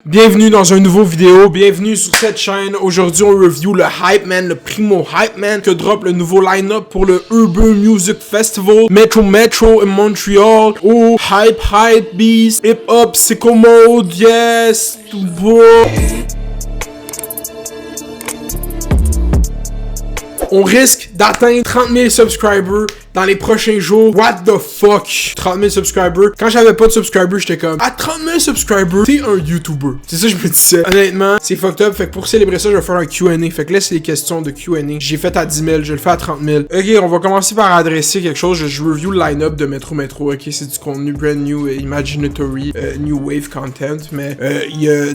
Bienvenue dans un nouveau vidéo, bienvenue sur cette chaîne. Aujourd'hui on review le Hype Man, le Primo Hype Man que drop le nouveau line-up pour le Urban Music Festival Metro in Montreal. Oh, Hype Beast, Hip Hop Sicko Mode, yes, tout beau. On risque d'atteindre 30 000 subscribers dans les prochains jours. What the fuck? 30 000 subscribers. Quand j'avais pas de subscribers, j'étais comme, à 30 000 subscribers, t'es un YouTuber. C'est ça que je me disais. Honnêtement, c'est fucked up. Fait que pour célébrer ça, je vais faire un Q&A. Fait que là, c'est les questions de Q&A. J'ai fait à 10 000, je le fais à 30 000. Ok, on va commencer par adresser quelque chose. Je review le line-up de Metro. Ok, c'est du contenu brand new, imaginatory, new wave content. Mais il y a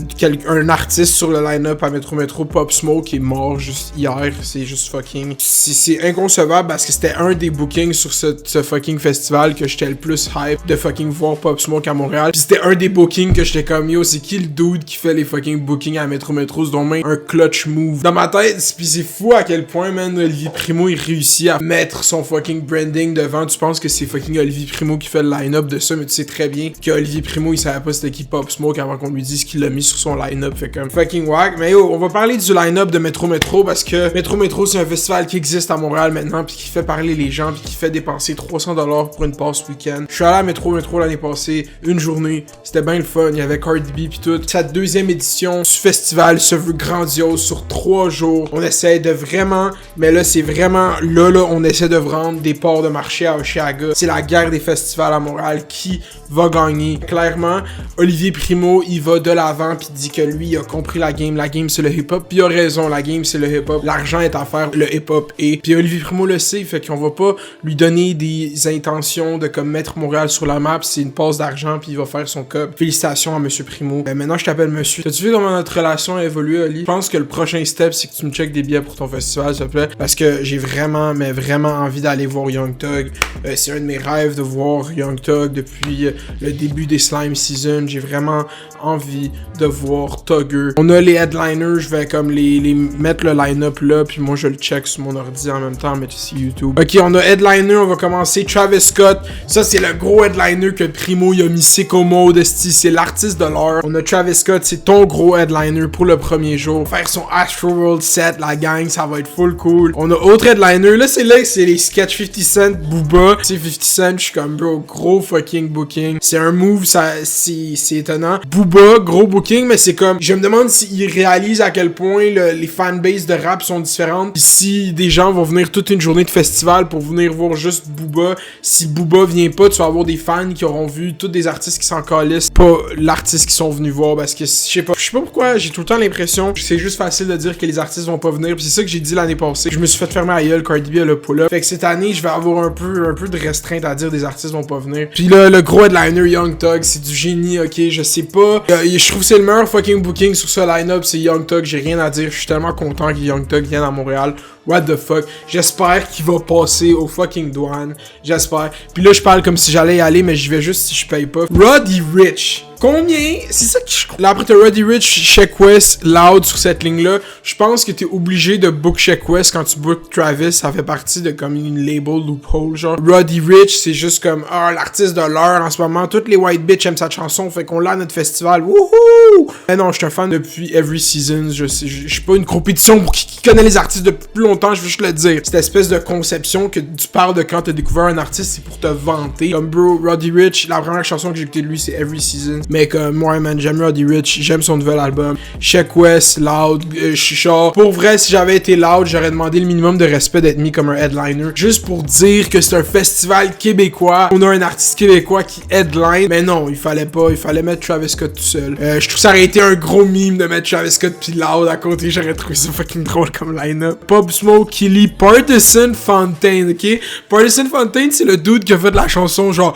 un artiste sur le line-up à Metro, Pop Smoke, qui est mort juste hier. C'est juste fucking. C'est inconcevable parce que c'était un des bookings sur ce fucking festival que j'étais le plus hype de fucking voir Pop Smoke à Montréal. Pis c'était un des bookings que j'étais comme, yo, c'est qui le dude qui fait les fucking bookings à Metro? C'est donc même un clutch move. Dans ma tête, pis c'est fou à quel point, man, Olivier Primo, il réussit à mettre son fucking branding devant. Tu penses que c'est fucking Olivier Primo qui fait le line-up de ça, mais tu sais très bien que Olivier Primo, il savait pas c'était qui Pop Smoke avant qu'on lui dise qu'il l'a mis sur son line-up. Fait comme fucking wack. Mais yo, on va parler du line-up de Metro parce que Metro, c'est un festival qui existe à Montréal maintenant, puis qui fait parler les gens, puis qui fait dépenser 300$ pour une passe week-end. Je suis allé à Metro l'année passée, une journée, c'était bien le fun, il y avait Cardi B puis tout. Cette deuxième édition du festival se veut grandiose sur 3 jours. On essaie de vraiment, mais là c'est vraiment, là on essaie de vendre des parts de marché à Oshiaga. C'est la guerre des festivals à Montréal qui va gagner. Clairement, Olivier Primo, il va de l'avant puis dit que lui, il a compris la game c'est le hip-hop, puis il a raison, la game c'est le hip-hop, l'argent est à faire le hip-hop. Et puis Olivier Primo le sait, fait qu'on va pas lui donner des intentions de comme mettre Montréal sur la map, c'est une passe d'argent puis il va faire son cup. Félicitations à Monsieur Primo. Maintenant je t'appelle Monsieur. T'as-tu vu comment notre relation a évolué, Oli? Je pense que le prochain step c'est que tu me checkes des billets pour ton festival, s'il te plaît, parce que j'ai vraiment, mais vraiment envie d'aller voir Young Thug. C'est un de mes rêves de voir Young Thug depuis le début des Slime Season. J'ai vraiment envie de voir Thugger. On a les headliners, je vais comme les mettre le line-up là, puis moi je le check sur mon ordi en même temps, mettre ici YouTube. Ok, on a headliner, on va commencer. Travis Scott, ça c'est le gros headliner que Primo il a mis Sicko Mode, c'est l'artiste de l'heure. On a Travis Scott, c'est ton gros headliner pour le premier jour. Faire son Astroworld set, la gang, ça va être full cool. On a autre headliner, là c'est les sketchs 50 Cent, Booba. C'est 50 Cent, je suis comme bro, gros fucking booking. C'est un move, ça c'est étonnant. Booba, gros booking, mais c'est comme, je me demande s'il réalise à quel point les fanbases de rap sont différentes. Pis si des gens vont venir toute une journée de festival pour venir voir juste Booba, si Booba vient pas, tu vas avoir des fans qui auront vu tous des artistes qui s'en calissent, pas l'artiste qui sont venus voir, parce que je sais pas pourquoi, j'ai tout le temps l'impression que c'est juste facile de dire que les artistes vont pas venir, pis c'est ça que j'ai dit l'année passée. Je me suis fait fermer à gueule, Cardi B a le pull-up. Fait que cette année, je vais avoir un peu de restreinte à dire des artistes vont pas venir. Puis là, le gros headliner Young Thug, c'est du génie, ok, je sais pas. Je trouve que c'est le meilleur fucking booking sur ce line-up, c'est Young Thug, j'ai rien à dire, je suis tellement content que Young Thug vienne à Montréal. What the fuck? J'espère qu'il va passer au fucking douane. J'espère. Puis là, je parle comme si j'allais y aller, mais j'y vais juste si je paye pas. Roddy Ricch. Combien? C'est ça que je... Là, après t'as Roddy Ricch, Sheck West, Loud sur cette ligne-là. Je pense que t'es obligé de book Sheck West quand tu book Travis. Ça fait partie de comme une label loophole, genre. Roddy Ricch, c'est juste comme, l'artiste de l'heure en ce moment. Toutes les white bitches aiment sa chanson. Fait qu'on l'a à notre festival. Wouhou! Mais non, je suis un fan depuis Every Season. Je suis pas une compétition pour qui connaît les artistes depuis plus longtemps, je veux juste le dire. Cette espèce de conception que tu parles de quand t'as découvert un artiste, c'est pour te vanter. Comme bro, Roddy Ricch, la première chanson que j'ai écoutée de lui, c'est Every Season. Mais comme moi, man, j'aime Roddy Ricch, j'aime son nouvel album. Sheck West, Loud, je suis genre. Pour vrai, si j'avais été Loud, j'aurais demandé le minimum de respect d'être mis comme un headliner. Juste pour dire que c'est un festival québécois. On a un artiste québécois qui headline. Mais non, il fallait pas, il fallait mettre Travis Scott tout seul. Je trouve ça aurait été un gros meme de mettre Travis Scott pis Loud à côté. J'aurais trouvé ça fucking drôle comme line-up. Pop Smoke, Killy, Partisan Fontaine, ok? Partisan Fontaine, c'est le dude qui a fait de la chanson genre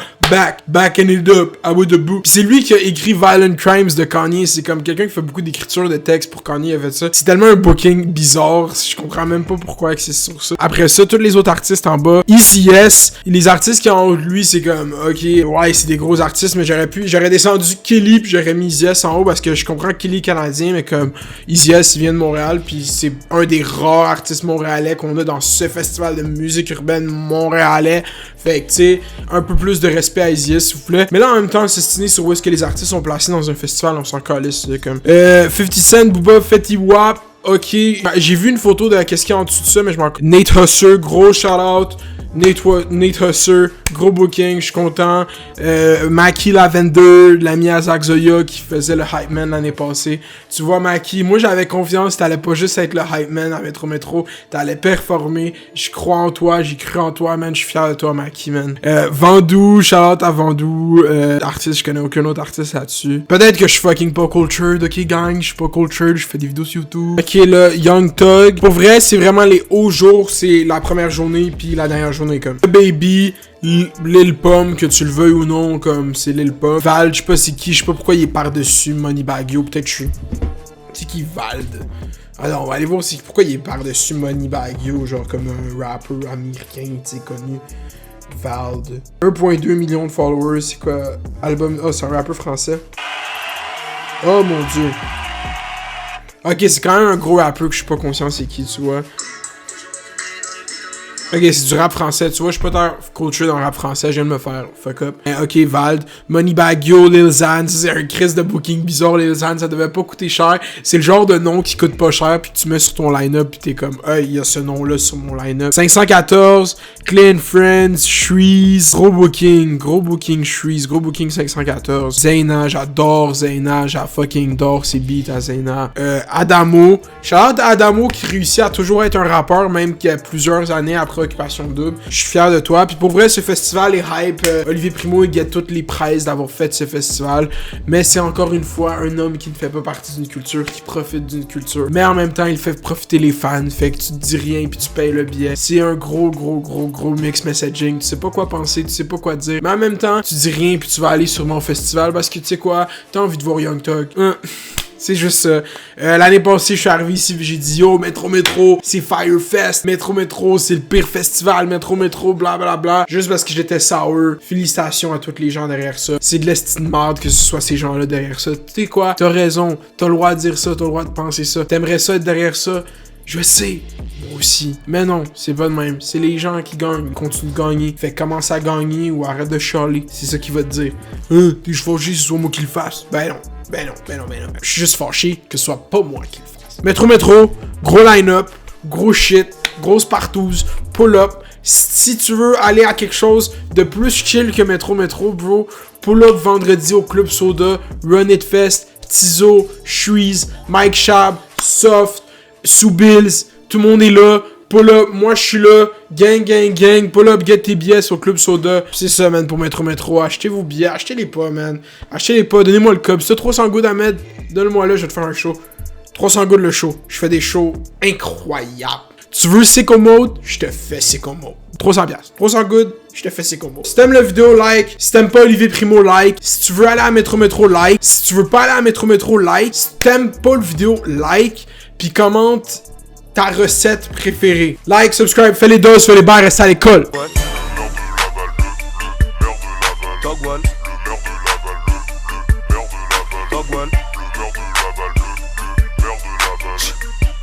Backing It Up, I Would The Boo. Pis c'est lui qui a écrit Violent Crimes de Kanye. C'est comme quelqu'un qui fait beaucoup d'écriture de textes pour Kanye, il a fait ça. C'est tellement un booking bizarre, je comprends même pas pourquoi c'est sur ça. Après ça, tous les autres artistes en bas, Easy S, les artistes qui ont en haut de lui, c'est comme, ok, ouais, c'est des gros artistes, mais j'aurais descendu Kelly pis j'aurais mis Easy S en haut parce que je comprends que Kelly est canadien, mais comme Easy S, il vient de Montréal pis c'est un des rares artistes montréalais qu'on a dans ce festival de musique urbaine montréalais. Fait que, tu sais, un peu plus de respect à Easy S, s'il vous plaît. Mais là, en même temps, c'est stiné sur où est-ce que les artistes sont placés dans un festival, on s'en calisse, comme. 50 Cent, Booba, Fetty Wap. Ok, j'ai vu une photo de qu'est-ce qu'il y a en dessous de ça, mais je m'en... Nate Husser, gros shout-out. Nate Husser, gros booking, je suis content. Maki Lavender, l'ami à Zach Zoya qui faisait le Hype Man l'année passée. Tu vois, Maki, moi j'avais confiance, t'allais pas juste être le Hype Man à Metro Metro, t'allais performer. Je crois en toi, j'ai cru en toi, man, je suis fier de toi, Maki, man. Vendoux, shout-out à Vendoux. Artiste, je connais aucun autre artiste là-dessus. Peut-être que je suis fucking pas cultured, ok, gang, je suis pas cultured, je fais des vidéos sur YouTube. Ok, là, Young Thug. Pour vrai, c'est vraiment les hauts jours, c'est la première journée puis la dernière journée. Comme Baby, Lil Pump, que tu le veuilles ou non, comme c'est Lil Pump. Vald, je sais pas c'est qui, je sais pas pourquoi il est par-dessus Moneybagg Yo, peut-être que je suis... C'est qui Vald? Alors, on va aller voir pourquoi il est par-dessus Moneybagg Yo, genre comme un rappeur américain, tu sais, connu. Vald. 1,2 million de followers, c'est quoi? Album... Oh, c'est un rappeur français. Oh mon dieu. Ok, c'est quand même un gros rappeur que je suis pas conscient c'est qui, tu vois. Ok, c'est du rap français, tu vois, je suis pas tant culture dans le rap français, je viens de me faire fuck up. Ok, Vald, Moneybagg Yo, Lil Xan, c'est un crise de booking bizarre, Lil Xan, ça devait pas coûter cher. C'est le genre de nom qui coûte pas cher, puis tu mets sur ton line-up, puis t'es comme, il y a ce nom-là sur mon line-up. 514, Clean Friends, Shreeze, gros booking Shreeze, gros booking 514. Zayna, j'adore Zayna, fucking d'or ses beats à Zayna. Adamo, shout-out à Adamo qui réussit à toujours être un rappeur, même qu'il y a plusieurs années après Occupation Double. Je suis fier de toi. Puis pour vrai, ce festival est hype. Olivier Primo, il gagne toutes les prizes d'avoir fait ce festival. Mais c'est encore une fois un homme qui ne fait pas partie d'une culture, qui profite d'une culture. Mais en même temps, il fait profiter les fans. Fait que tu te dis rien puis tu payes le billet. C'est un gros mix messaging. Tu sais pas quoi penser, tu sais pas quoi dire. Mais en même temps, tu dis rien puis tu vas aller sur mon festival parce que tu sais quoi, t'as envie de voir Young Thug. C'est juste ça. L'année passée, je suis arrivé ici, j'ai dit yo, Metro, c'est Firefest. Metro, c'est le pire festival. Metro, blablabla. Juste parce que j'étais sour. Félicitations à tous les gens derrière ça. C'est de l'estime de merde que ce soit ces gens-là derrière ça. Tu sais quoi? T'as raison. T'as le droit de dire ça, t'as le droit de penser ça. T'aimerais ça être derrière ça? Je sais. Moi aussi. Mais non, c'est pas de même. C'est les gens qui gagnent. Ils continuent de gagner. Fait que commence à gagner ou arrête de chialer. C'est ça qu'il va te dire. T'es juste fâché, c'est soit moi qui le fasse. Ben non. Je suis juste fâché que ce soit pas moi qui le fasse. Metro, gros line-up, gros shit, grosse partouze, pull-up. Si tu veux aller à quelque chose de plus chill que Metro, bro, pull-up vendredi au Club Soda, Run It Fest, Tizo, Shreeze, Mike Shab, Soft, Soubills, tout le monde est là. Pull up, moi je suis là, gang, pull up, get tes billets sur Club Soda. C'est ça, man, pour Metro. Achetez vos billets, achetez-les pas, man. Achetez-les pas, donnez-moi le code. Si t'as 300 good à mettre, donne-le-moi là, je vais te faire un show. 300 good le show. Je fais des shows incroyables. Tu veux Sicko Mode? Je te fais Sicko Mode. 300$. 300 good, je te fais Sicko Mode. Si t'aimes la vidéo, like. Si t'aimes pas Olivier Primo, like. Si tu veux aller à Metro, like. Si tu veux pas aller à Metro, like. Si t'aimes pas le vidéo, like. Puis commente ta recette préférée. Like, subscribe, fais les doses, fais les barres, reste à l'école.